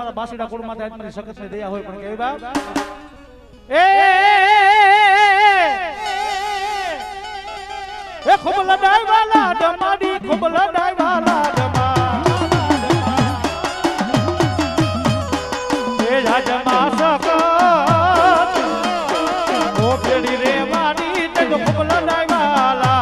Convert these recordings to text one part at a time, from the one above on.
મારા બાસીડા કુળમાં આજ મારી સખત ની દયા હોય પણ કેવી બાપ એ ખૂબ લડાઈ વાલા ડમાડી ખૂબ લડાઈ વાલા ડમા એ રાજમા સખત ઓ પેડી રે વાડી તે તો ખૂબ લડાઈ વાલા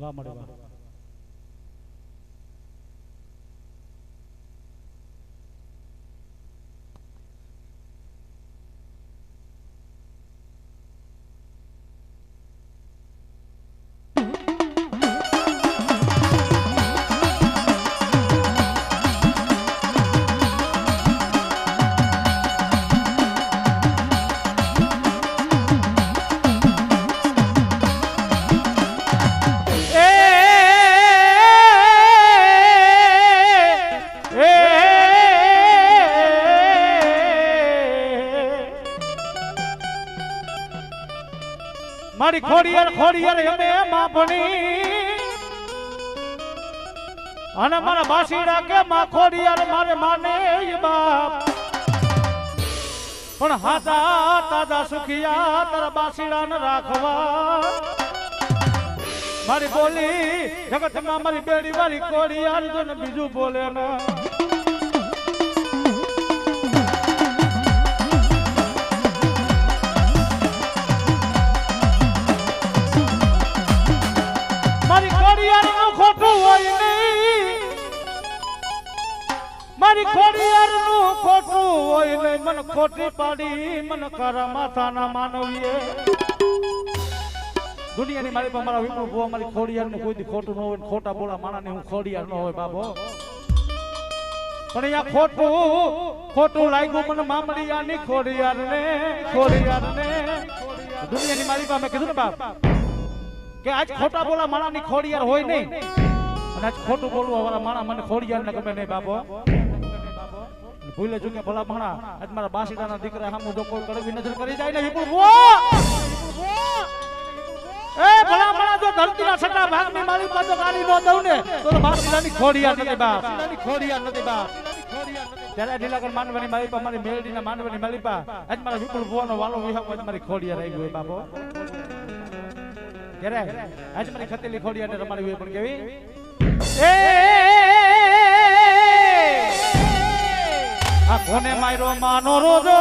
વાહ મળે વાહ મારી ખોડિયાર એમે માપણી અને મારા બાસીડા કે માં ખોડિયાર મારે માને બાપ પણ હાથા તાજા સુખિયા તારા બાસીડા ને રાખવા મારી બોલી જગતમાં મારી બેડી વાળી ખોડિયાર જો ને બીજું બોલે ને મારી ખોડિયારનું ખોટું હોય નહીં મન ખોટી પાડી મન કારા માથાના માનવીએ દુનિયાની મારી પર મારા વિપુલ ભુવા મારી ખોડિયારનું કોઈ દી ખોટું ન હોય ખોટા બોલા માણાને હું ખોડિયાર ન હોય બાબો પણ અહીંયા ખોટું લાગ્યું મને મામડિયાની ખોડિયારને દુનિયાની મારી પાસે મેં કીધું ને બાપ કે આજ ખોટા બોલા માણાની ખોડિયાર હોય નહીં અને આજ ખોટું બોલવા વાળા માણા મને ખોડિયાર ને ગમે નહીં બાબો ભૂલે ચૂકે ભલા માણા આજ મારા બાસીડાના દીકરા સામું જો કોઈ કડવી નજર કરી જાય ને વિપુલ ભુવા એ ભલા માણા જો ધરતીના છઠ્ઠા ભાગની મારી પાસે ગાડી નો દઉં ને તો બાસીડાની ખોડિયાર નથી બાપ ત્યારે ઢીલાકર માનવાની મારી પા મારી મેલડીના માનવાની મારી પા આજ મારા વિપુલ ભુવાનો વાલો વિહાવ આજ મારી ખોડિયાર આવી ગયો બાપો ત્યારે આજ મારી ખતેલી ખોડિયારને રમાડી હોય પણ કેવી આ કોને માર્યો માનો રોજો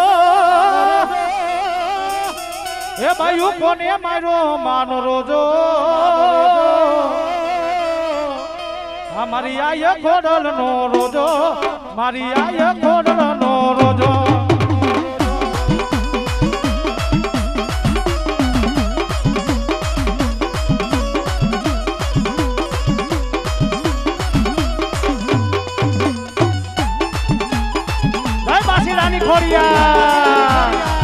એ ભાઈ કોને માર્યો માનો રોજો મારી આય ખોડલ નો રોજો મારી આય ખોડલ નો રોજો જય બાસીરાની ખોડિયા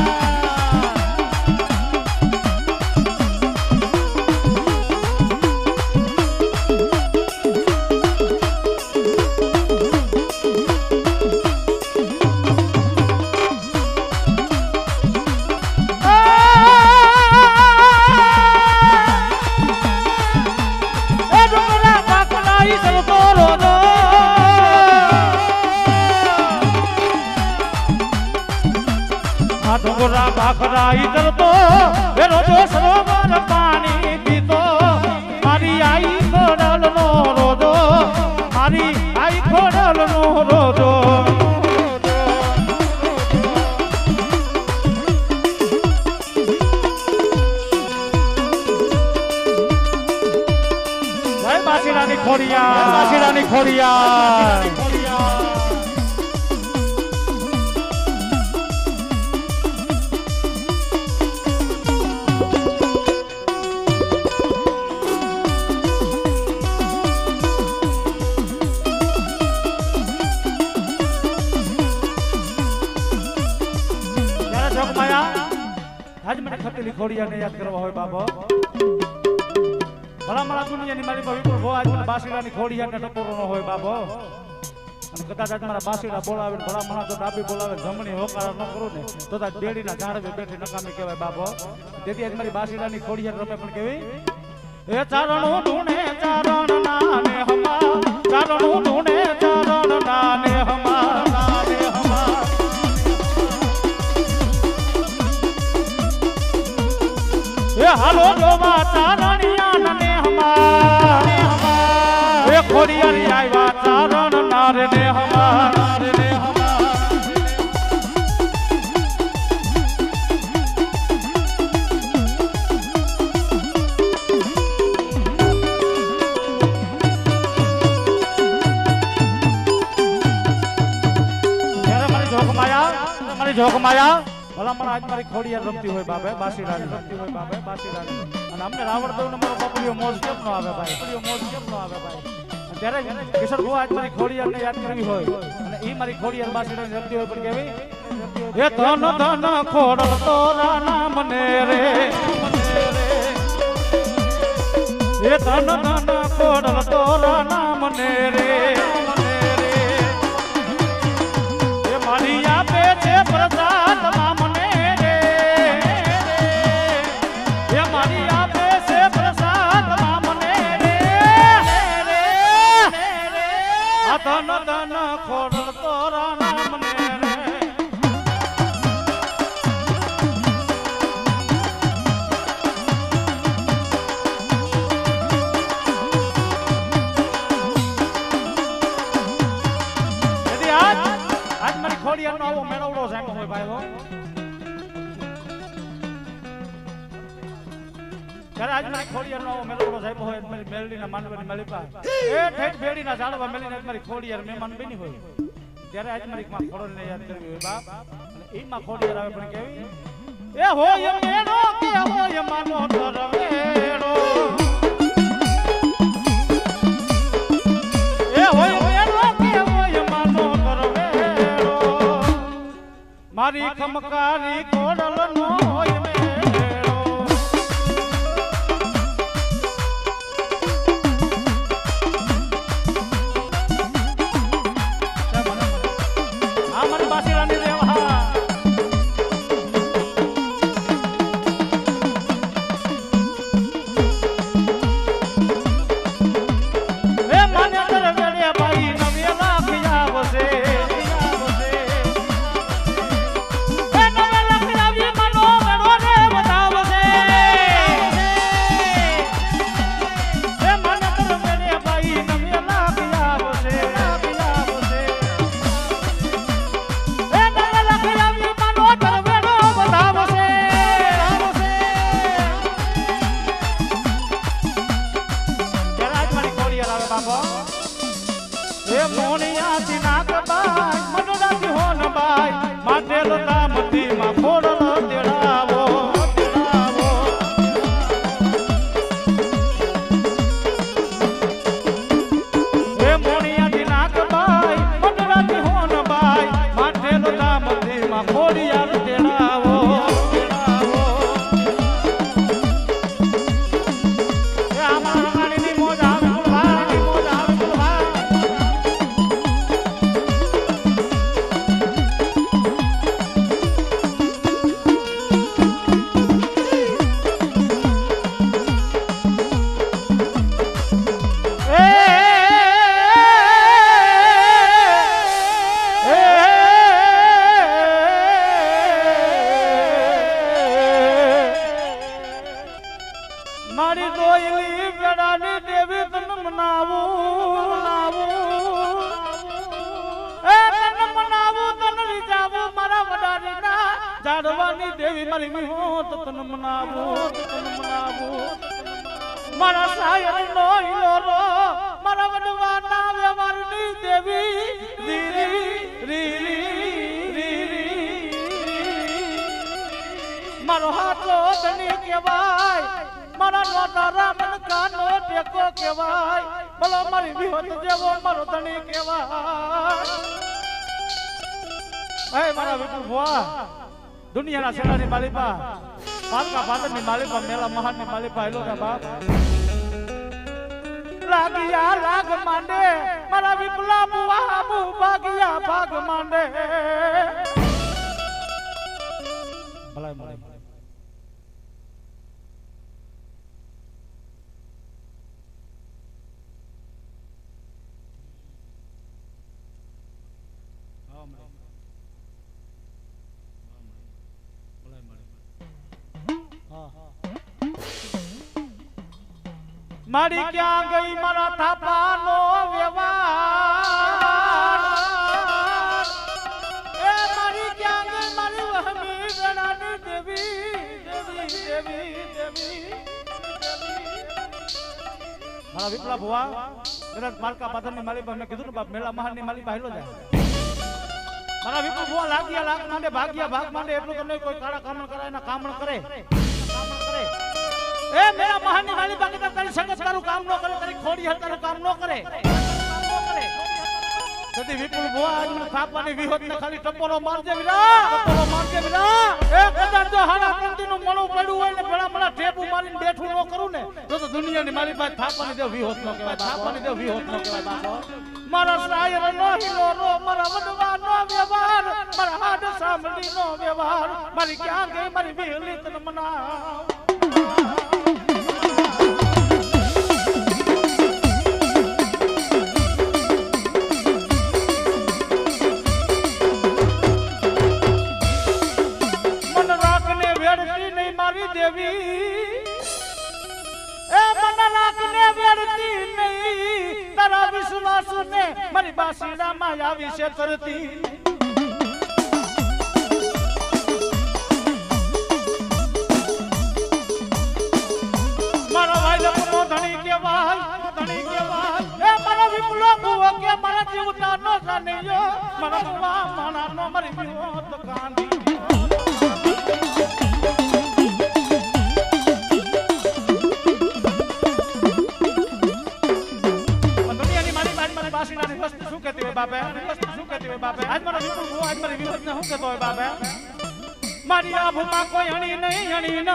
ડોંગરા બાખરા ઈધર તો એ રોજો સરોવર પાણી પીતો મારી આઈ ખોડલ નો રોજો મારી આઈ ખોડલ નો રોજો જય બાસીરાની ખોડિયા બાસીરાની ખોડિયા આજ મને ખતેલી ખોડિયાને યાદ કરવા હોય બાબો ભલા મારા દુનિયાની મારી વિપુલ ભો આજ મને બાસીરાની ખોડિયાને ટકોરો ન હોય બાબો અને કદાચ આજ મારા બાસીરા બોલાવે ભલા મારા તો ડાબી બોલાવે જમણી હોકાર ન કરું ને તો તાજ બેડીના ઝાડવે બેઠી નકામી કહેવાય બાબો તેથી આજ મારી બાસીરાની ખોડિયાને રમે પણ કેવી એ ચારણો ઢૂંઢે ચારણ નાને હમા ચારણો ઢૂંઢે ચારણ નાને હમા નાને હમા એ હાલો જોવા ચારણિયા ને હમારે હમા એ ખોડિયારી આવ્યા ચારણ નારે ને હમારે ને હમા મારી જોગ માયા ભલા મને આજ મારી ખોડિયાર રમતી હોય બાપે બાસીરાની રમતી હોય બાપે બાસીરાની અને અમને રાવણ દેવ ને મારો બાપુલિયો મોજ કેમ ન આવે ભાઈ બાપુલિયો મોજ કેમ ન આવે ભાઈ ત્યારે કિશોર ભો આજ મારી ખોડિયારને યાદ કરવી હોય અને ઈ મારી ખોડિયાર બાસીરાની રમતી હોય પણ કેવી એ ધન ધન ખોડલ તોરા નામ ને રે એ ધન ધન ખોડલ તોરા નામ ને રે એ મારી આપે છે પ્રસાદ મામને રે એ મારી આપે છે પ્રસાદ મામને રે આ ધન ધન ખોડલ તોરા નામને રે ખોડિયારનો આવો મેળવડો સાહેબ હોય ભાઈ હો ત્યારે આજ મારી ખોડિયારનો આવો મેળવડો સાહેબ હોય મારી મેલડીના માંડવાની મારી પાસે એ ઠેઠ બેડીના ઝાડવા મેલીને મારી ખોડિયાર મહેમાન બની હોય ત્યારે આજ મારી માં ખોડલને યાદ કરવી હોય બાપ અને ઈ માં ખોડિયાર આવે પણ કેવી એ હોય મેળો કે હોય માનો ધરવેડો એ હોય મેળો કે હોય માનો મારી ખમકારી કોડલ નો હોય મેળો આ મારી બાસીરાની રેવા એ માને તર વેડે ભાઈ નવે લાખ આવશે મનો મેળો રે જાડવાની દેવી મારી વિહોત તન મનાવું મારા સાયર નો હિલોરો મારા વડવાના વ્યવહારની દેવી મારો હાથો ધણી કહેવાય મારા નોટારા મન કાનો ટેકો કહેવાય બોલો મારી વિહોત જેવો મારો ધણી કહેવાય મારા વિપુલ ભુવા દુનિયાના સેનાની માલિપા પાલકા પાટણની માલિપા મેલા મહાનની માલિપા હેલો ના બાપ લાગિયા લાગ માંડે મારા વિપુલા ભુવા ભાગિયા ભાગ માંડે ભલાય મળે મારી ક્યાં ગઈ મારા થાપાનો વ્યવહાર એ મારી ક્યાં ગઈ મારી વહમી ગણાની દેવી મારા વિપલા ભુવા કદાચ માલકા પાદરની માલિકા મેં કીધું ને બાપ મેલા મહાનની માલિકા હેલો જાય મારા વિપલા ભુવા લાગ્યા લાગ માંડે ભાગ્યા ભાગ માંડે એટલું તો નહીં કોઈ કાળા કામણ કરાય ના કામણ કરે એ મેરા મહાનની માલી બાકી તારી સંગત તારું કામ ન કરે તારી ખોડી હતારું કામ ન કરે સદી વિપુલ ભુવા આજ મને થાપવાની વિહોત ને ખાલી ટપોરો મારજે વિરા એ કદાચ જો હાડા કંતીનું મણું પડ્યું હોય ને ભેળા ભેળા ઠેપુ મારીને બેઠું ન કરું ને તો દુનિયાની માલી પાસે થાપવાની દેવ વિહોત ન કહેવાય બાપો મારા સાયર નો હિલોરો મારા વડવા નો વ્યવહાર મારા હાડ સાંભળી નો વ્યવહાર મારી ક્યાં ગઈ મારી વિહલી તન મનાવ મારી બાસીડા માં આવી છે કરતી મારા ભાઈ લપનો ધણી કહેવાય એ મારા વિપુલો ભુવો કે મારા જીવતા નો જાણ્યો મારા ભુવા માણા નો મારી વિહોત કાંધી આજ મારા વિપુલ ભુવા આજ મારી વિહોત ને શું કહેતો હોય બાપે મારી આભમાં કોઈ હણી નહીં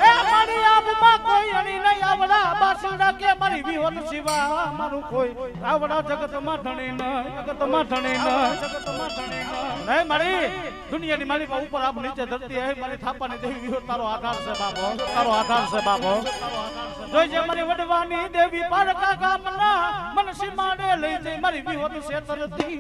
એ મારી આભમાં કોઈ હણી નહીં આવડા બાસુડા કે મારી વિહોત સિવા મારું કોઈ આવડા જગતમાં ધણી નહીં મારી દુનિયાની મારી ઉપર આપ નીચે ધરતી હે મારી થાપાની દેવી વિહોત તારો આધાર છે બાપો જોઈ જે મારી વડવાની દેવી પારકા ગામના મન સીમાડે લઈ જઈ મારી વિહોત શેતરતી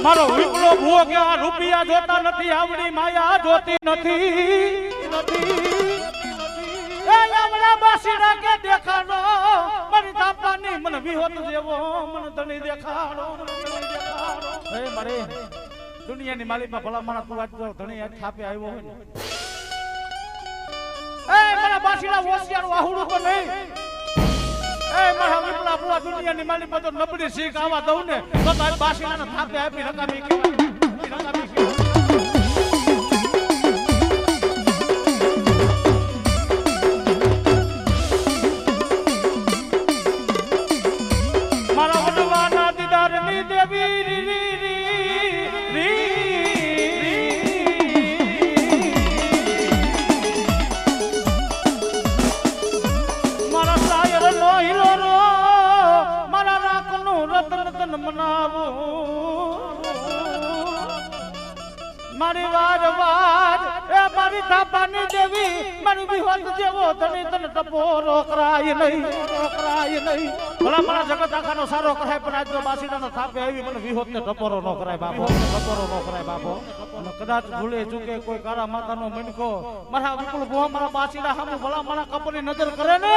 મારો વિપલો ભૂવો કે આ રૂપિયા જોતા નથી આવડી માયા જોતી નથી એ આવડા બાસીડા કે દેખાડો મારી થાપાની મન વિહોત જેવો મન ધણી દેખાડો હે મારે દુનિયાની માલિકમાં ભલા માણા તું આજ ધણી આજ થાપે આવ્યો હોય ને એ મારા બાસીડા હોશિયાર વાહુડું તો નહીં એ મારા વિપલા ભુવા દુનિયાની માલિકમાં તો નબળી શીખ આવા દઉં ને તો તારી બાસીડાને થાપે આપી રકામી મારા વડવાના દીદારની દેવી મનાવું મારી વિહોત જેવો તને તને ટપોરો કરાય નહીં ભલા મારા જગત આખાનો સારો કરાય પણ આજનો બાસીડાનો થાપે આવી મને વિહોત ને ટપોરો ન કરાય બાપો ટપોરો ન કરાય બાપો અને કદાચ ભૂલે ચૂકે કોઈ કાળા માતાનો મનકો મારા વિપુલ ભુવા મારા બાસીડા સામે ભલા મારા કપની નજર કરે ને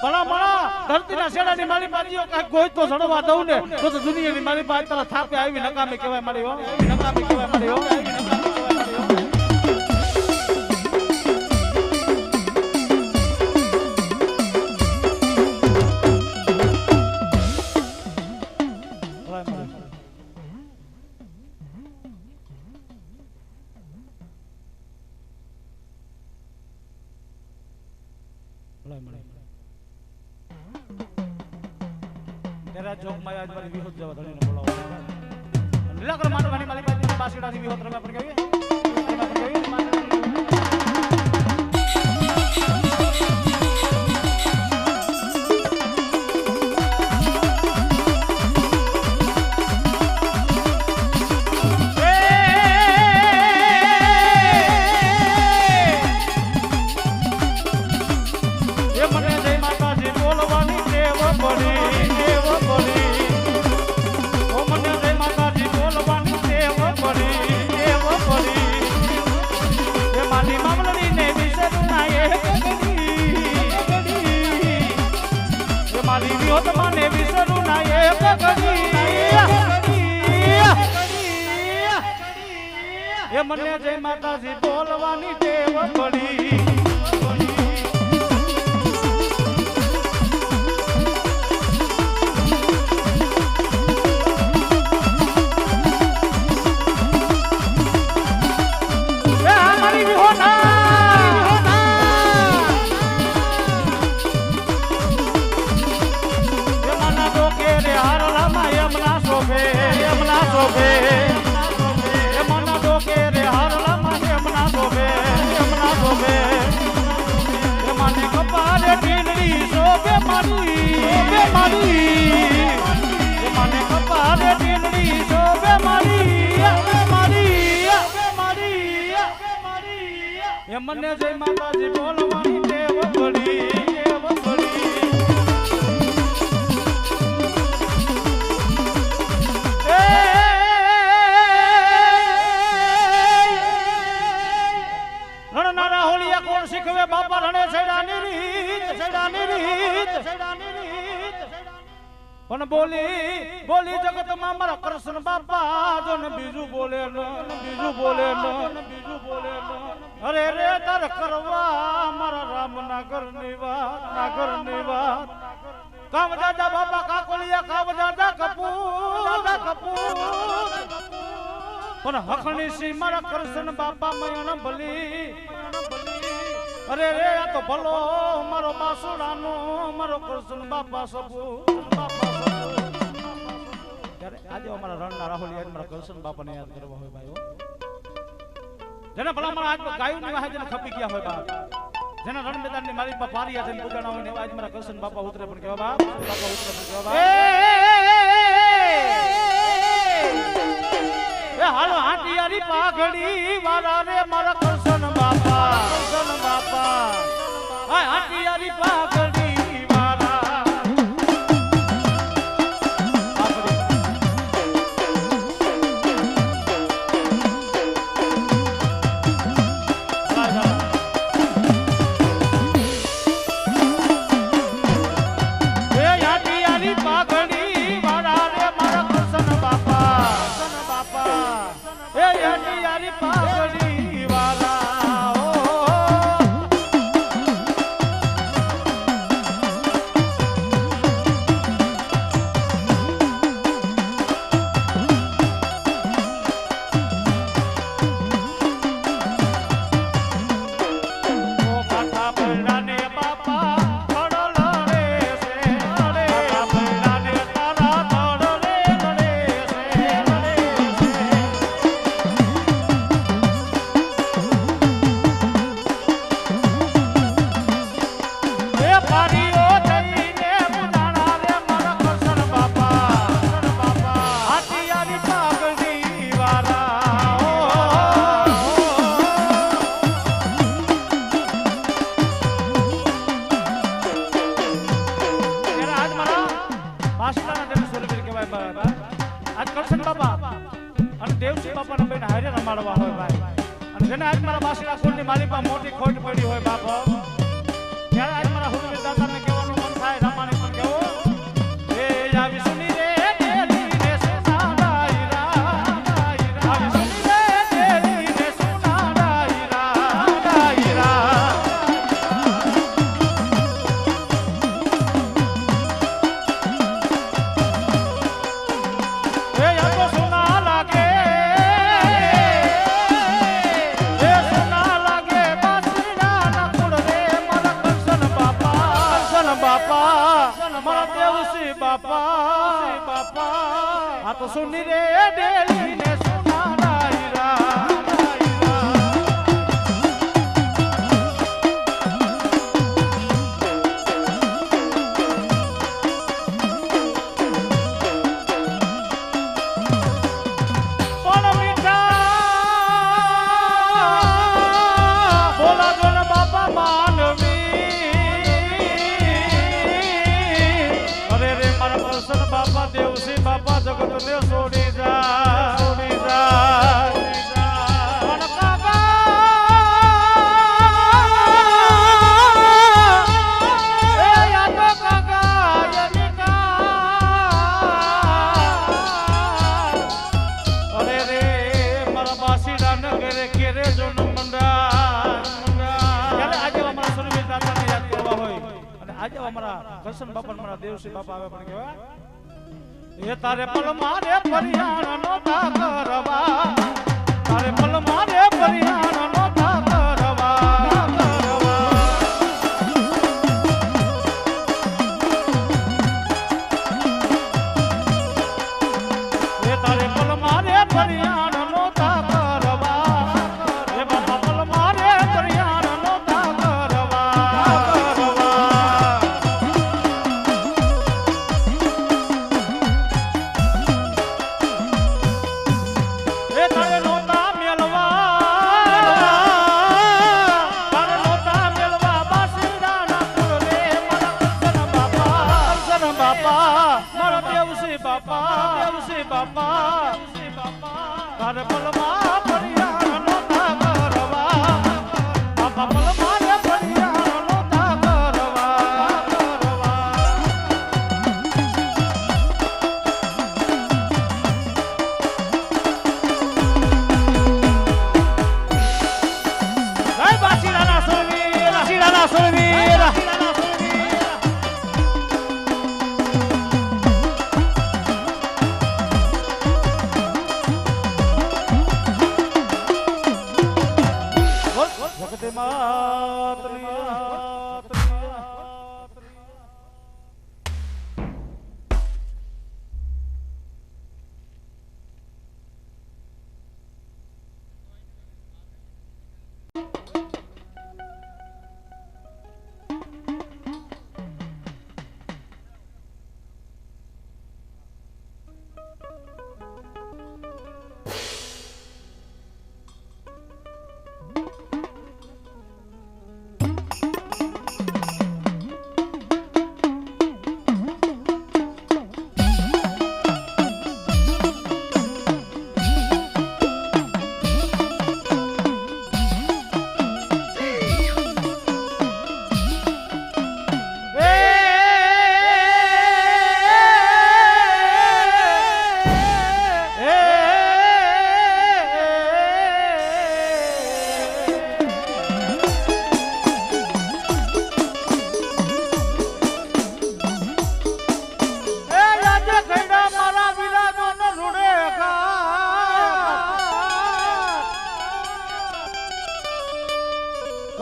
ભલા મારા ધરતીના શેડાની મારી બાજીઓ કાંઈક કોઈ તો જણવા દઉં ને તો દુનિયાની મારી બાજ તારા થાપે આવી નકામી કહેવાય મારી હો નકામી કહેવાય મારી હો तेरा जोक में आज मारी विहोत जवा धणी ने बोलावा लीला कर मानवानी माली बाजी बासीड़ा दी विहोत रमे पर केवी મને વિસરું ના એક ઘડી એ મને જય માતાજી બોલવાની ટેવ પડી મને જય માતાજી બોલવાની ટેવ પડી રણનારા હોલિયા કોણ શીખવે બાપા રણે છેડાની રીત પણ બોલી જગતમાં મારા કૃષ્ણ બાપા જો ને બીજું બોલે અરે રે તાર કરવા મારા રામ નાગરની વાત કામ દાદા બાપા કાકોલિયા કામ દાદા કપૂર પણ હખણી સી મારા કૃષ્ણ બાપા મયણ ભલી અરે રે આ તો ભલો મારો બાસુડાનો મારો કૃષ્ણ બાપા સબુ આજે અમારા રણના રાહુલ યાદ મારા કૃષ્ણ બાપાને યાદ કરવા હોય ભાઈઓ જેને ભલા મારા આજ ગાયું ની વાહે જેને ખપી ગયા હોય બાપ જેના રણ મેદાનની મારી બાપ પારિયા જેને પૂજાણા હોય ને આજ મારા કૃષ્ણ બાપા ઉતરે પણ કેવા બાપ એ હાલો હાટિયારી પાઘડી વાળા રે મારા કૃષ્ણ બાપા હાય હાટિયારી પાઘડી વાળા પાઘડી જેને આજ મારા બાસીના કુળની માલિકમાં મોટી ખોટ પડી હોય બાપો, ત્યારે આજ મારા હુરવીર દાતાને કહેવાનું મન થાય, રામાને પણ કહેવો એ આવી સુની રે દેલી ને સોના ડાયરા, આવી સુની રે દેલી ને સોના ડાયરા. એ યા તો સોના લાગે, એ સોના લાગે બાસરીના કુળ રે મારા કરશન બાપા, મારા દેવસી બાપા, આ તો સુની રે ડેલી ને સોના ડાયરા. પણ મીઠા બોલાજો ને બાપા માનવી, અરે રે મારા કરશન બાપા દેવસી બાપા જગત ને છોડી જા, છોડી જા. પણ કાકા એ યા તો કાકા એ મીઠા, અરે રે મારા બાસીડા ન ઘરે કેરે જો ન મંડા. ત્યારે આજે અમારા સુરવીર દાતાને યાદ કરવા હોય અને આજે અમારા કરશન બાપા મારા દેવસી બાપા આવે પણ કહેવાય એ તારે પલ મારે પરિયાણ નો તા કરવા, તારે પલ મારે પરિયાણ નો તા કરવા. એ તારે પલ મારે પરિયાણ નો તા કરવા, એ બાપા પલ મારે પરિયાણ નો તા કરવા. એ તારે નોતા મેલવા બાસીડાના કુળ રે મારા કરશન બાપા, મારા દેવસી બાપા, તારે પલમાં પરિયાણ નોતા કરવા, બાપા પલમાં રે પરિયાણ નોતા કરવા. જય બાસીડાના સુરવીર, બાસીડાના સુરવીર. જગતે માતની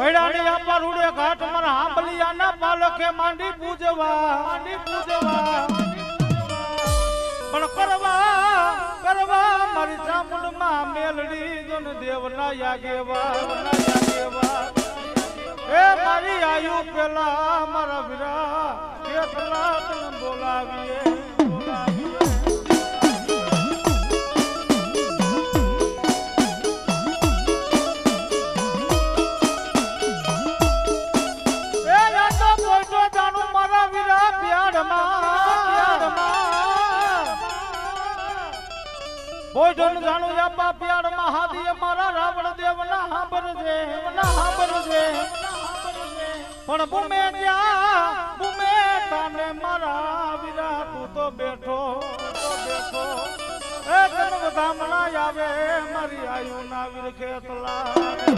કૈડાની આપા રૂડે ઘાટ મારા હાંભલિયાના પાલખે માંડી પૂજવા, પણ કરવા મારી ચામુંડમાં મેલડી જોન દેવના યાગેવા. એ મારી આયુ પેલા મારા વીરા કેટલા તને બોલાવીએ. બોયઢોન જાણું આપા પ્યાર મહાદેવ મારા રાવણ દેવના પણ બુમે જા બુમે તાને મારા વીરા તું તો બેઠો એ જન્મ ધામણા આવે મારી આયુ ના વીર ખેતલા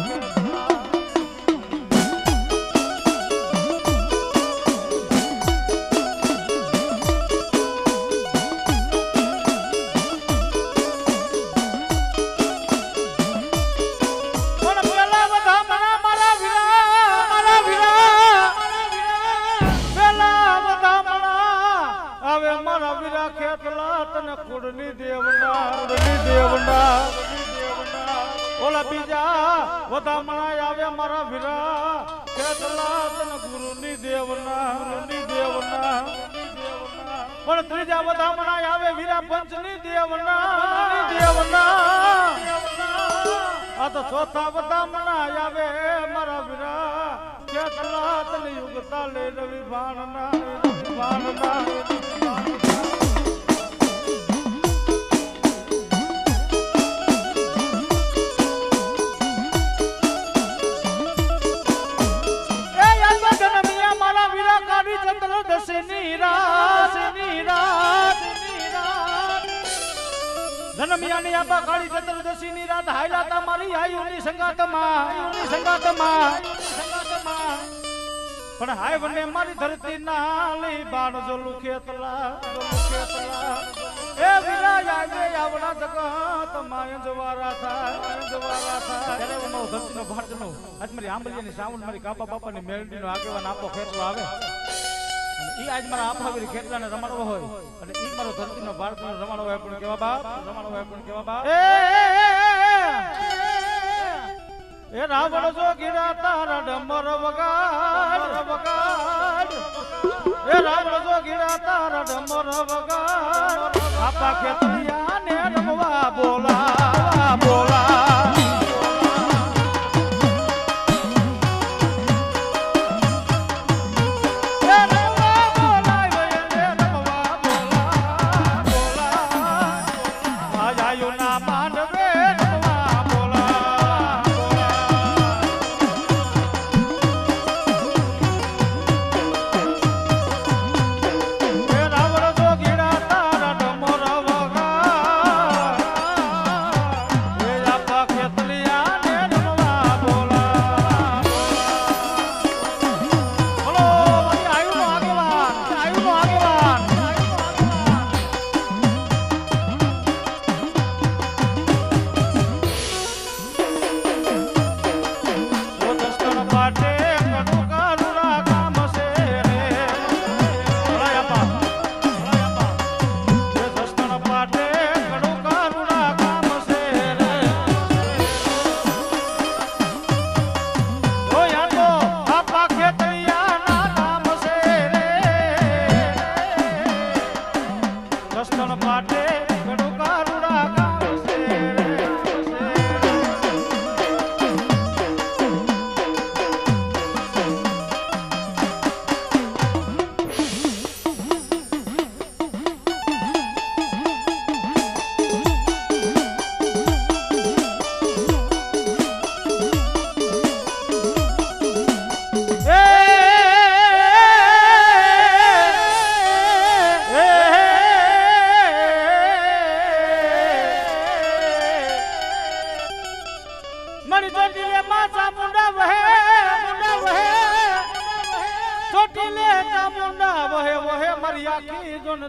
કુડની દેવના ઓલા બીજા વધામણા આવે મારા વીરા કેટલા તને ગુરુની દેવના પણ ત્રીજા વધામણા આવે વીરા પંચની દેવના આ તો ચોથા વધામણા આવે મારા વીરા કેટલા તને યુગતા લે રવિ ભાણના જન્મિયાની આપા કાળી ચતુર્દશી ની રાત હાયલાતા મારી આયુની સંગાતમાં પણ હાય વને મારી ધરતી ના લઈ બાણ જોલું ખેતલા એ વીરા આજે આવડા જગત માય જવારા થાય ત્યારે મારો ધરતીનો ભારતનો આજ મારી આંબલિયાની સાવણ મારી કાપા બાપાની મેલડીનો આગેવાન આપો ખેતલો આવે ઈ આજ મારા આપા ખેતલાને રમાડવો હોય અને ઈ મારો ધરતીનો ભારતનો રમાડવો હોય પણ કેવા બાપ એ રાવણ જો ગીરા તારા ડમર વગાડ એ રાવણ જો ગીરા તારા ડમર વગાડ આપા ખેતલિયા ને રમવા બોલા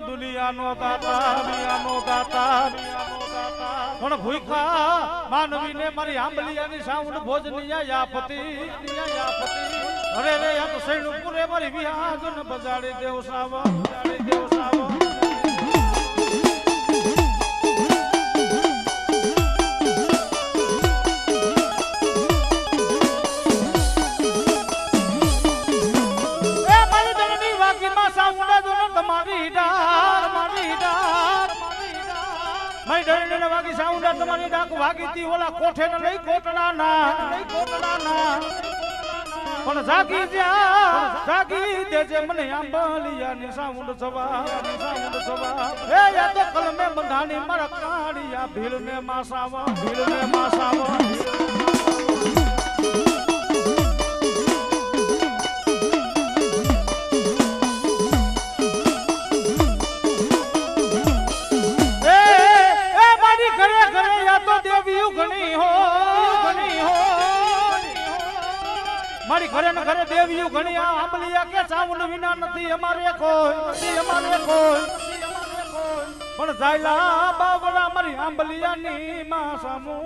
દુનિયાનો દાતા પણ ભૂખા માનવીને મારી આંબલિયાની સાઉન્ડ ભોજનીયા યાપતિ અરે રે આ તો સૈણું પૂરે મારી વિહાજન બજાડી દેવ સાવા તમારી ડાક વાગીતી ઓલા કોઠે ને લઈ કોટડા ના પણ જાગી દેજે મને આંબલિયાની સાઉન્ડ સવા એ યા તો કલમે બંધાણી મારા કાળિયા ભીલ ને માસાવા મારી ઘરે ને ઘરે દેવીઓ ઘણી આ આંબલિયા કે ચાવલ વિના નથી અમારે કોઈ પણ જાયલા બાવડા મારી આંબલિયાની માં સામુ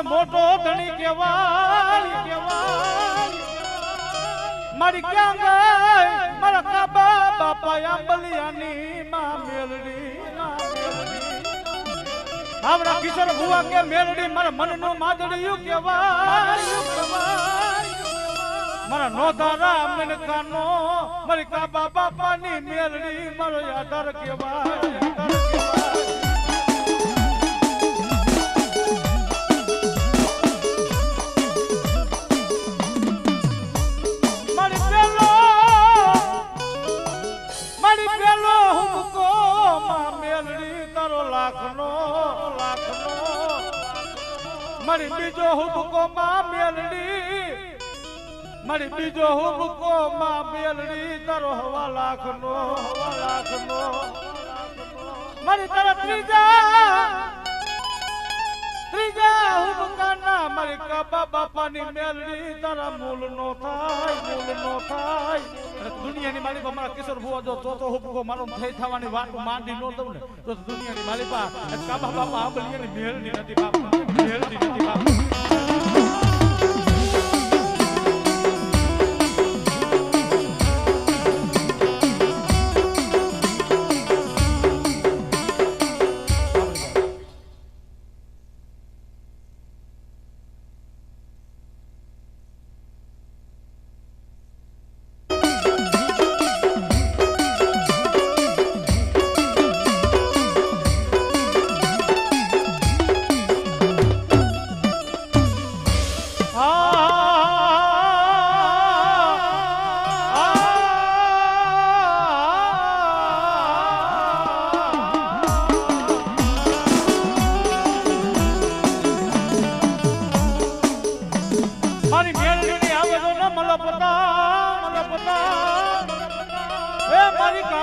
મોટો ધણી કેવાય મારી ક્યાં ગઈ મારા કાબા બાપા આંબલિયાની માં મેલડી આવડા કિશોર ભુવા કે મેલડી મારા મનનું માદડિયું કેવાય મારા નોધારા મનકાનો મારી કાબા બાપાની મેલડી મારો આધાર કેવાય મારી બીજો હુબકો માં મેલડી મારી બીજો હુબકો માં મેલડી તારો 1.5 લાખનો મારી તારા ત્રીજા હુબકાના મારી કાબા બાપાની મેલડી તારા મૂળ નો થાય દુનિયાની માલિક અમારા કિશોર ભુવા જો ચોથો હુબકો મારો થઈ થવાની વાત માંડી ન દઉં ને તો દુનિયાની માલિકા કાબા બાપા આંબલિયાની મેલડી નથી બાપા મેલડી નથી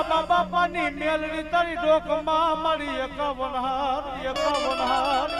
બાપા બાપાની મેલડી તારી ડોકમાં મારી 51 હાર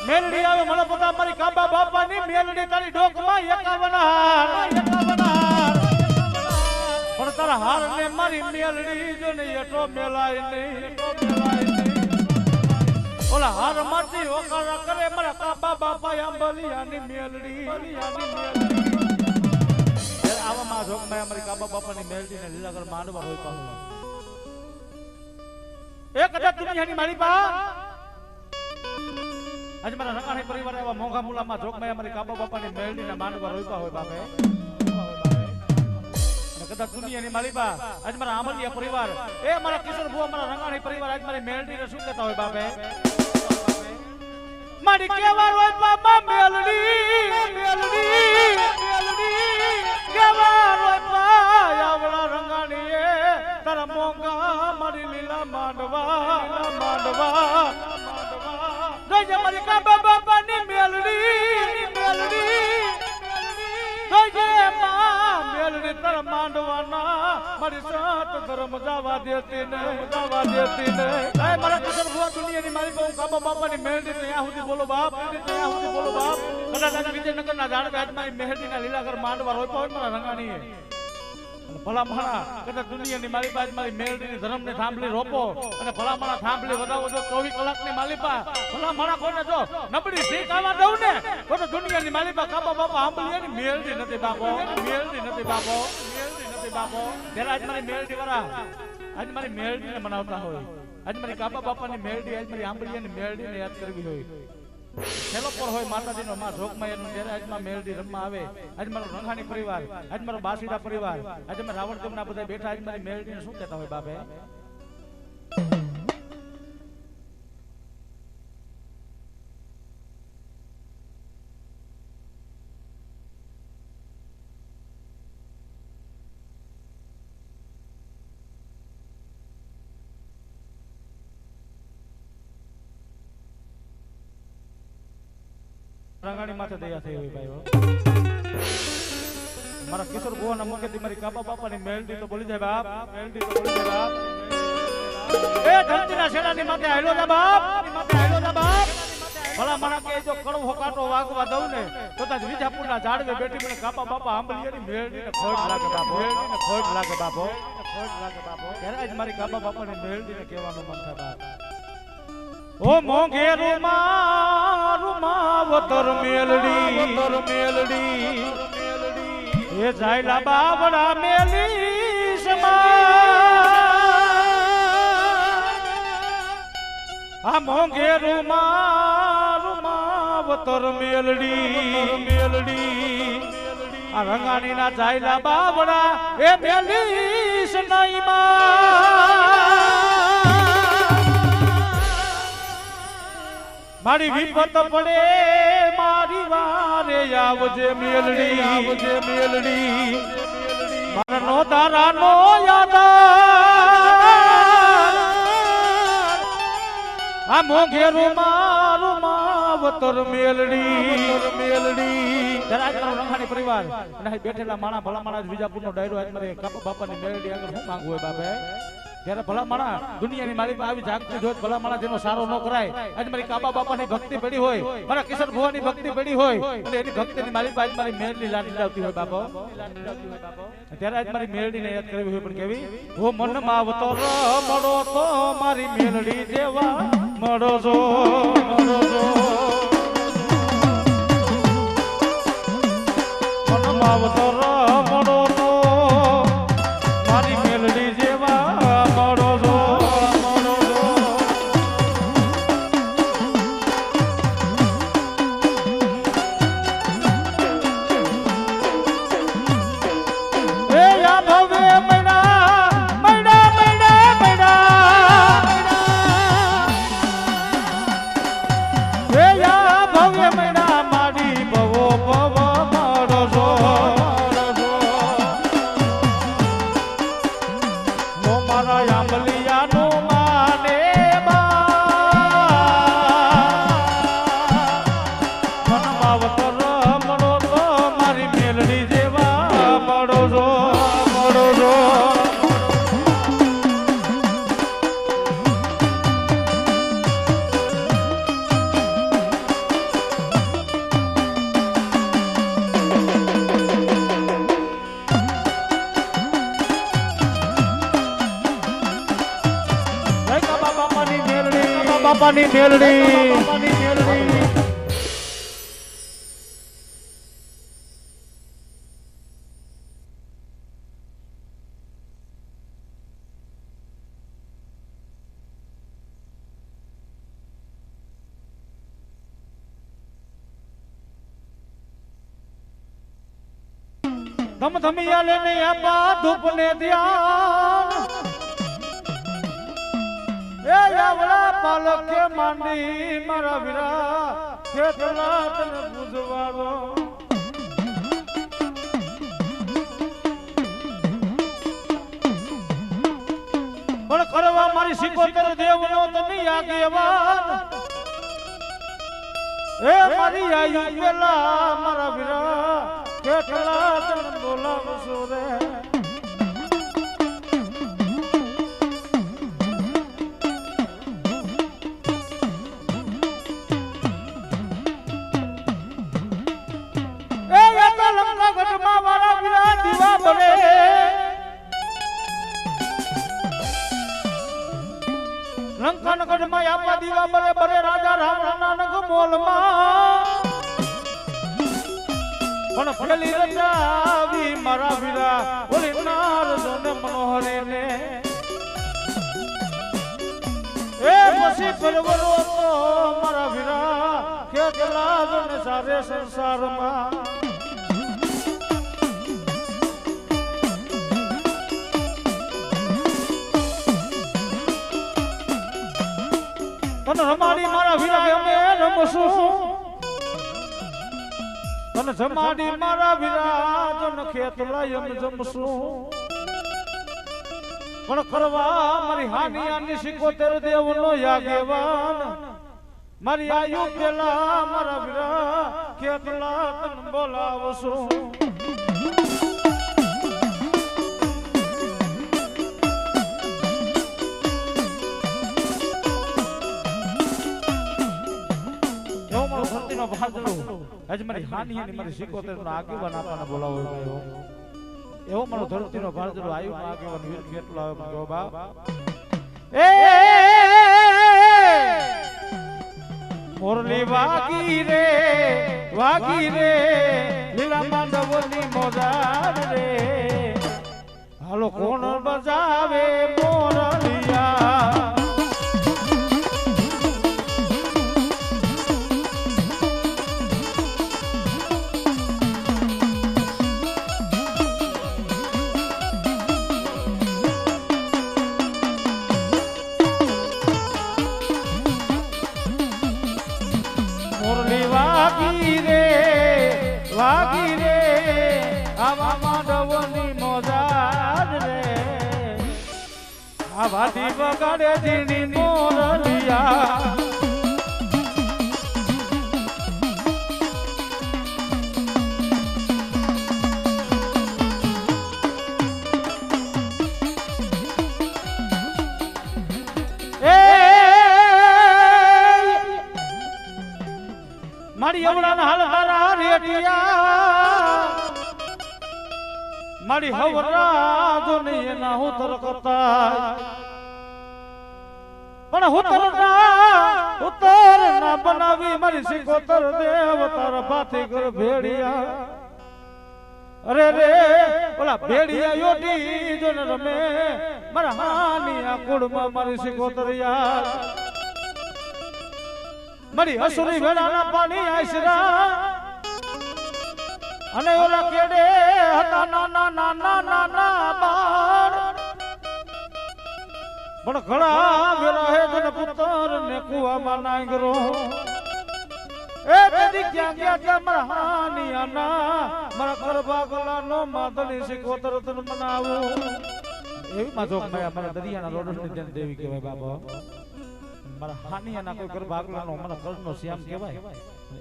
મેલડી આવે મને પતા મારી કાબા બાપાની મેલડી તારી ડોકમાં 51 હાર પણ તારા હાર ને મારી મેલડી જો ને એટો મેલાય નહીં ઓલા હાર માંથી ઓકારા કરે મારા કાબા બાપા આંબલિયાની મેલડી આવામાં જોગમાં અમારી કાબા બાપાની મેલડી ને લીલાગર માંડવા હોય પાછું એક કદાચ દુનિયાની મારી પા આજે મારા રકાણી પરિવાર એવા મોંઘા મુલામાં જોગમાં અમારી કાબા બાપાની મેલડીના માંડવા રોપ્યા હોય બાપે અને કદાચ દુનિયાની માલિકા આજ મારા આમલિયા પરિવાર એ મારા કિશોર ભુવા મારા રંગાણી પરિવાર આજ મારી મેલડીને શું કહેતા હોય બાપે મારી કેવા રોય બાપા મેલડી કેવા રોય પાયાવડા રંગાણી તારા મોંગા મારી લીલા માંડવા જોજે મારી કાબા બાપાની મેલડી જોજે માં મેલડી તારા માંડવાના મારી સાત ધર્મ જવા દેતી ને એ મારા કિશોર ભુવા દુનિયાની મારી બહુ કાબા બાપાની મેલડી ત્યાં સુધી બોલો બાપ કદાચ વિજયનગરના જાણવે આજ મારી મેલડીના લીલાઘર માંડવા રોપ્યા હોય મારા રંગાણીએ ભલા માણા કદાચ દુનિયાની માલિકા આજ મારી મેલડીની ધર્મને થાંભલી રોપો અને ભલા માણા થાંભલી વધાવો જો 24 કલાકની માલિકા ભલા માણા કોને જો નબળી શીખ આવા દઉં ને તો દુનિયાની માલિકા કાબા બાપા આંબલીની મેલડી નથી બાપો ત્યારે આજ મારી મેલડી વાળા આજ મારી મેલડીને મનાવતા હોય આજ મારી કાબા બાપાની મેલડી આજ મારી આંબલીની મેલડીને યાદ કરવી હોય છેલ્લો પર હોય માતાજીનો માં જોગમાયાનો ત્યારે આજ માં મેલડી રમવા આવે આજ મારો રંગાણી પરિવાર આજ મારો બાસીડા પરિવાર આજ અમે રાવણદેવના બધા બેઠા આજ મારી મેલડીને શું કહેતા હોય બાપે રંગાણી માથે દયા થઈ હોય ભાઈઓ મારા કિશોર ભુવાના મુખેથી મારી કાબા બાપાની મેલડી તો બોલી જાય બાપ એ ધરતીના શેડાની માથે હાલ્યો જા બાપ ભલા માણા કે જો કડવો કાંટો વાગવા દઉં ને તો તાજ વિજાપુરના ઝાડવે બેઠી મને કાબા બાપા આંબલીની મેલડીને ખોટ લાગે બાપો ત્યારે આજ મારી કાબા બાપાની મેલડીને કહેવાનું મન થાય બાપ ઓ મોંઘેરુ માવતર મેલડી એ જાયલા બાવડા મેલી આ મોંઘેરુ માવતર મેલડી આ રંગાણી ના જાયલા બાવડા એ મેલી મારી વિપત પડે મારી વારે આવજે મેલડી મરનો તારાનો યાદ આ મોંઘેરું મારું માવતર મેલડી જરા આજ મારો રંગાણી પરિવાર અને બેઠેલા માણા ભલા માણા વિજાપુરનો ડાયરો આજ મારે કાપા બાપાની મેલડી આગળ શું માંગવું હોય બાપે ત્યારે ભલા માણા દુનિયાની માલિક આવી જાગતી જોત ભલા માણા જેનો સારો ન કરાય આજ મારી કાબા બાપાની ભક્તિ પડી હોય મારા કિશોર ભુવાની ભક્તિ પડી હોય અને એની ભક્તિની માલિક આજ મારી મેલડી લાડી લાવતી હોય બાપો ત્યારે આજ મારી મેલડીને યાદ કરવી હોય પણ કેવી હો મન માવતો મળો તો મારી મેલડી જેવા મળો જો મન માવતો મળો તો મારી મેલડી જેવા બાપાની મેલડી ધમધમિયા લેને આપા ધૂપ ને ધ્યાન એ આવડા પાલક કે માંડી મારા વીરા કેટલા તને પૂજવાડો પણ કરવા મારી સિકોતર દેવનો તને આગેવાન એ મારી આયુ પેલા મારા વીરા કેટલા તને બોલાવશો રે લંકાનગઢ માં આપા દીવા બરે બરે રાજા રામ નાનક મોલમાં પણ પેલી રજાવી મારા વીરા ઓલી નારદોને મનોહરી ને એ પછી પરવરો તો મારા વીરા કેટલા જોને સારે સંસારમાં તને રમાડી મારા વીરા અમે રમશું તને જમાડી મારા વીરા તને ખેતલા એમ જમશું પણ કરવા મારી હાની આની સિકોતર દેવનો આગેવાન મારી આયુ પેલા મારા વીરા ખેતલા તને બોલાવશું આજ મારી હાની અને મારી સિકોતર નો આગેવાન આપવાને બોલાવો ગયો એવો મારો ધરતીનો ભારતનો આયુ આગેવાન વીર કેટલો આવે ગયો બાપ એ મોરલી વાગી રે લીલા માંડવની મોજાર રે હાલો કોણ બજાવે મોરલિયા વાગી રે આવા માંડવની મોજાર રે આ વાદી વગાડે દીની મોરલિયા મારી અવળાના હાલ તારા રેટિયા મારી હવરા જો નહીં એના હું તરકતા પણ ઉતર ના બનાવી મારી સિકોતર દેવ તારા પાથી કર ભેડિયા અરે રે ઓલા ભેડિયા યોટી જો ને રમે મારા હાની આ કુળમાં મારી સિકોતર યાર મારી હસુરી વેળાના પાણી આશરા અને ઓલા કેડે હતા નાના બાળ પણ ઘણા વેળા હે જન પુત્ર ને કુવામાં નાંગરો એ તેદી ક્યાં ગયા કે મારા હાનિયાના મારા કરબાગલા નો માદની સિકોતર તન મનાવું એવી માજો મારા દરિયાના લોડની દેવી કહેવાય બાબા મારા હાનિયાના કોઈ કરબાગલાનો મને કર્ણનો શ્યામ કહેવાય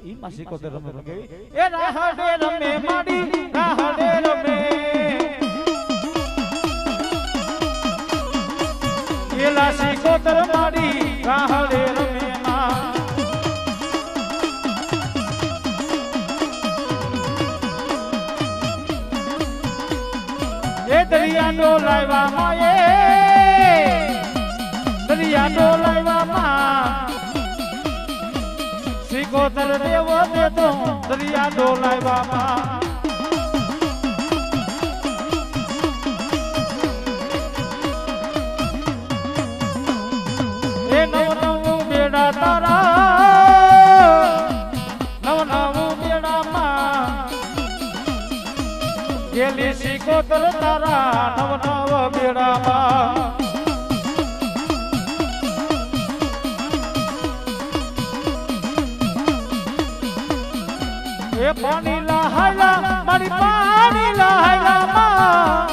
ઈ માં સિકોતર રમે કેવી એ રાહડે રમે માડી રાહડે રમે એલા સિકોતર માડી રાહડે રમે ના એ દરિયા ડોલાવ્યા માયે દરિયા ડોલાવ્યા માં સિકોતર દેવો દે તો દરિયા ડોલાવ્યા માં એ નવ નવ બેડા તારા નવ નવ બેડા માં વેલી સિકોતર તારા નવ નવ બેડામાં એ પાણી લહાયલા મારી પાણી લહાયલા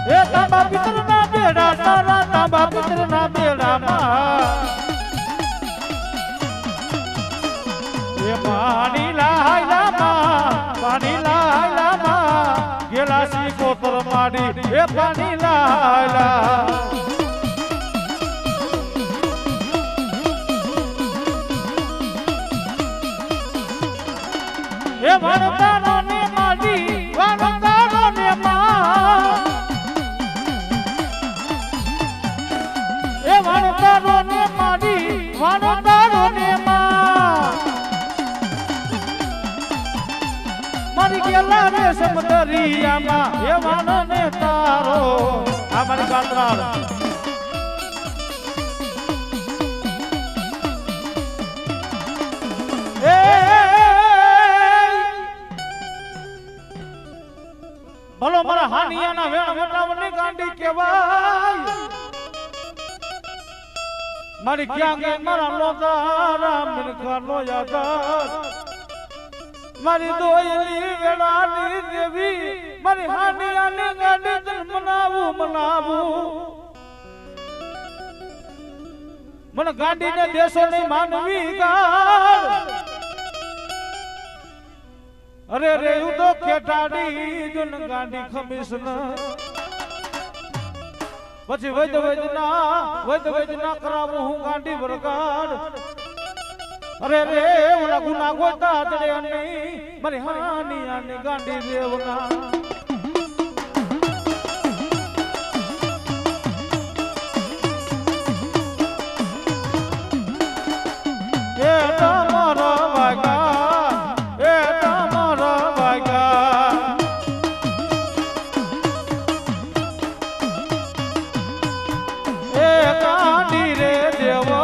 એ તાંબા પિતરના બેડા તારા તાંબા પિતરના બેડામાં એ પાણી લાયલામાં ગેલા સિકોતર માડી એ પાણી લાયલા એ વણતારો ને માડી વણતારો ને એ વણતારો ને માડી વણતારો ને મારી ગેલા રે સમદરિયામાં એ વાનને તારો આ મારી કાતરાળ એ ભલો મારા હાનિયાના વેણ વટાવની ગાંડી કહેવાય મારી ક્યાં ગઈ મારા લોદારા મિનકા નો યાદ મારી દોયલી વેળાની દેવી મારી હાનિયાની ગાડી દિલ મનાવું મને ગાડીને દેશો ની માનવી ગાડ અરે રે હું તો ખેટાડી જન ગાડી ખમીસ ન પછી વૈદ ના કરાવું હું ગાડી વરગાડ અરે રે ઓલા ગુના ગોતા ચડે નહીં મારી હાની આની ગાંડી દેવના એ તમારા વાગા એ તમારા વાગા એ ગાંડી રે દેવો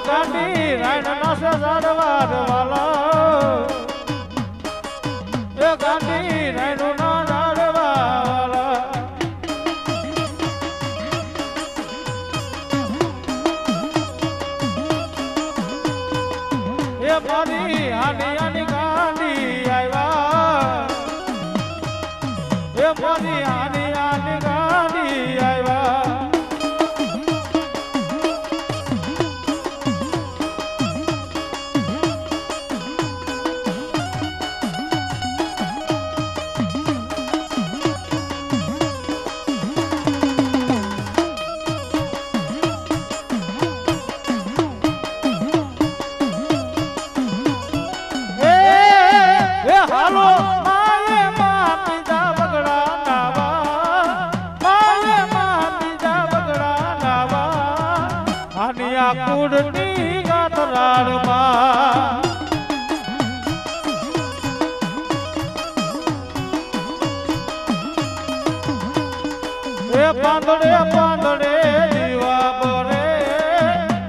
ગાંડી રાયણ નાસે ઝાડવા વાલા એ ગાંડી રાયણ ના ઝાડવા વાલા એ મારી હાનિયાની ગાંડી આવ્યા એ મારી હાનિયાની ગાંડી આવ્યા કુડની ગાતરાળમાં એ પાંદડે પાંદડે દીવા બોરે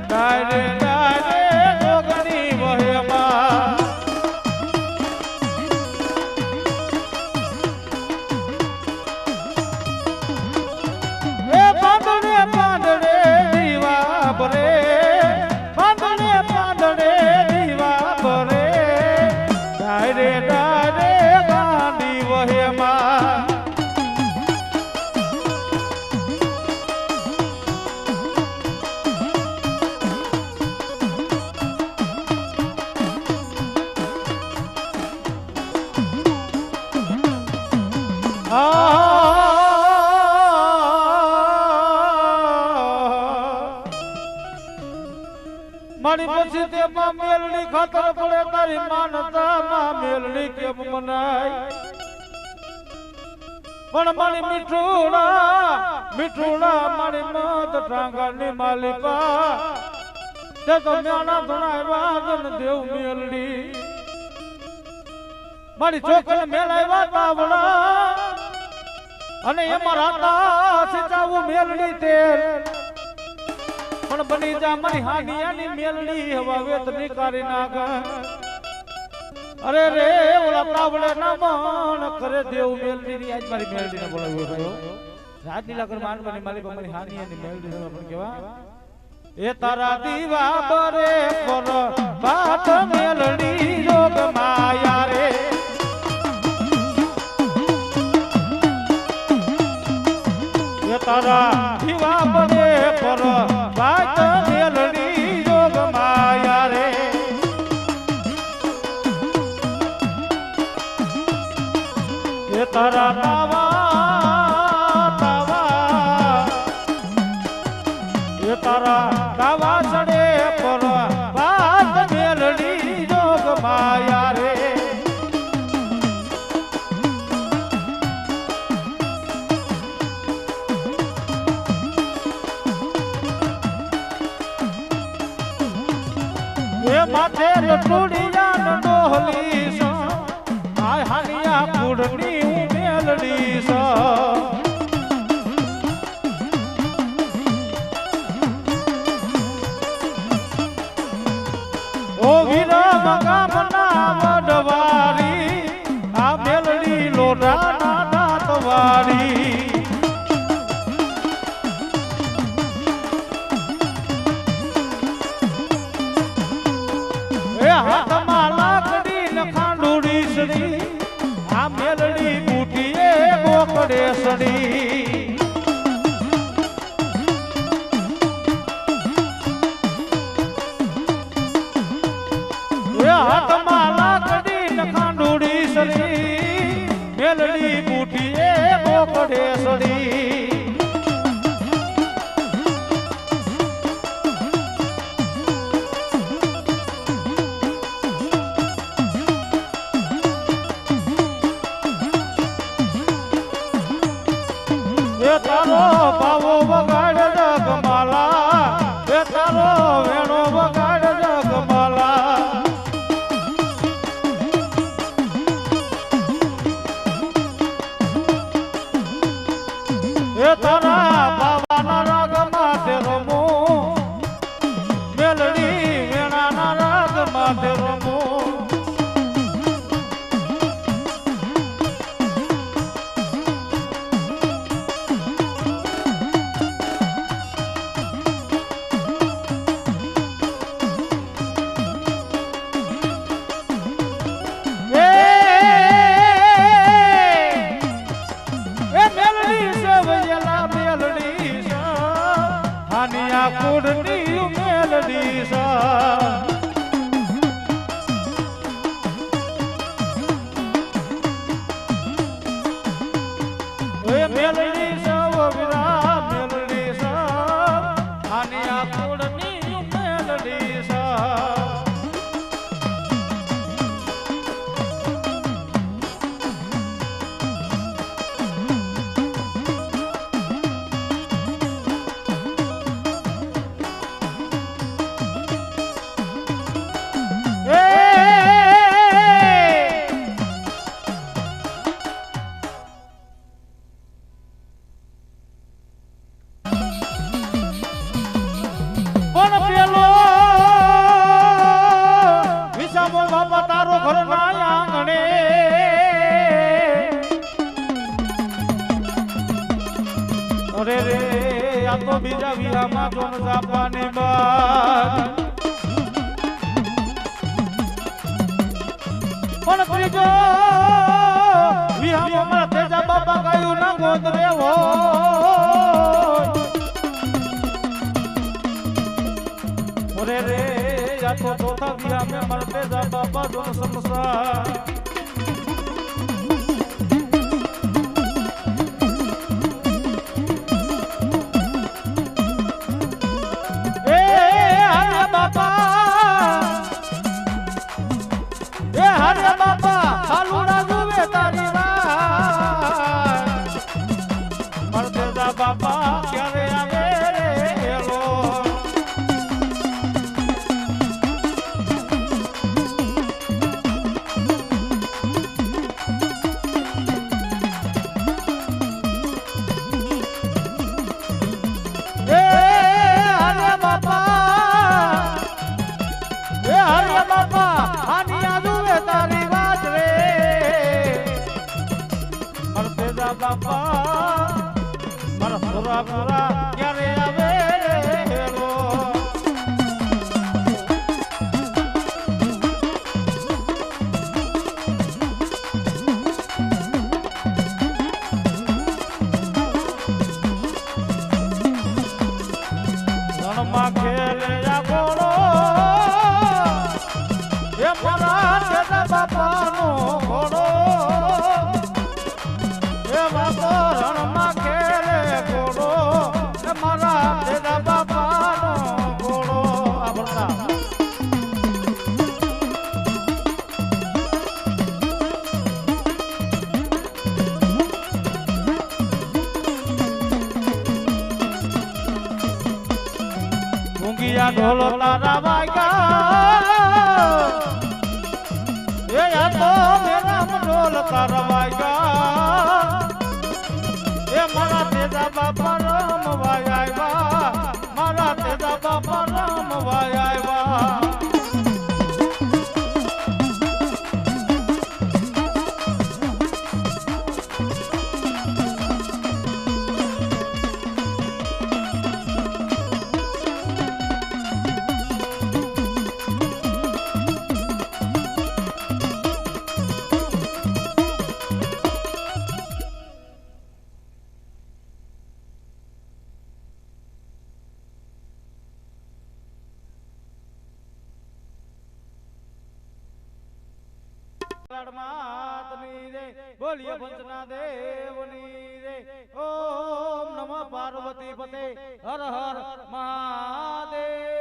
ડાયરે ડાયરે જોગણી વહેમાં એ પાંદડે પાંદડે દીવા બોરે મારી પછી તે માં મેલડી ખાતર પડે તારી માનતા માં મેલડી કેમ મનાય પણ મારી મીઠુડા મારી મત ટાંગાની માલિકા તે તો મ્યાના ધણાય વાદન દેવ મેલડી મારી છોકરી મેલાવ્યા તાવડા અને એમાં રાતા સિચાવું મેલડી તેલ પણ બની જા મારી હાનિયાની મેલડી હવા વેત નિકારી નાખ અરે રે ઓલા તાવડે ના મન કરે દેવ મેલડી ની આજ મારી મેલડી ને બોલાવ્યો ભાઈઓ રાજનીલા કર માનવાની મારી મારી હાનિયાની મેલડી ને પણ કેવા એ તારા દીવા બરે પર બાત મેલડી જોગ માયા રે એ તારા દીવા બરે પર બાત મેલડી જોગ માયા રે એ તારા તારા દાવા ચડે પર વાત મેલડી જોગ માયા રે એ માથે ટુડિયા ન ડોહલી સો આ હાનિયા કુડની મેલડી સો ઓ વીરા મગામના વડવારી આ મેલડી લોઢાના દાંતવારી એ હાથમાં લાકડી ને ખાંડુડી સડી આ મેલડી બુટીએ ગોકડે સડી હાથમાં લાકડી ને ખાંડુડી સડી મેલડી બુટીએ ગોકડે સડી એ તારો પાવો વગાડ જગમાલા એ તારો વેણો વગાડ જગમાલા એ તારા બાબાના રાગમાં તે રમો મેલડી વેણાના રાગમાં તે રમો કુડની મેલડી સા એ મેલડી સા વિરા મેલડી સા હાનિયા કુડની મેલડી સા અરે રે આ તો બીજા વિહામાં જોન જાપાની બાત પણ ત્રીજો વિહામાં મારા તેજા બાપા ગાયું ના ગોંદરે હો અરે રે આ તો ચોથા વિહામાં મારા તેજા બાપા જોન સમસા હરે બાપા હાલુડા જુએ તારી વાત મરદેજા બાપા ક્યારે આવે રે એલો ઊંઘિયા ઢોલો તારા વાગ્યા એ આ તો મેરા ઢોલ તારા વાગ્યા એ મારા તેજા બાપા રમવાય આવ્યા મારા તેજા બાપા રમવાય આવ્યા બોલીએ પંચના દેવની રે ઓમ નમઃ પાર્વતી પતે હર હર મહાદેવ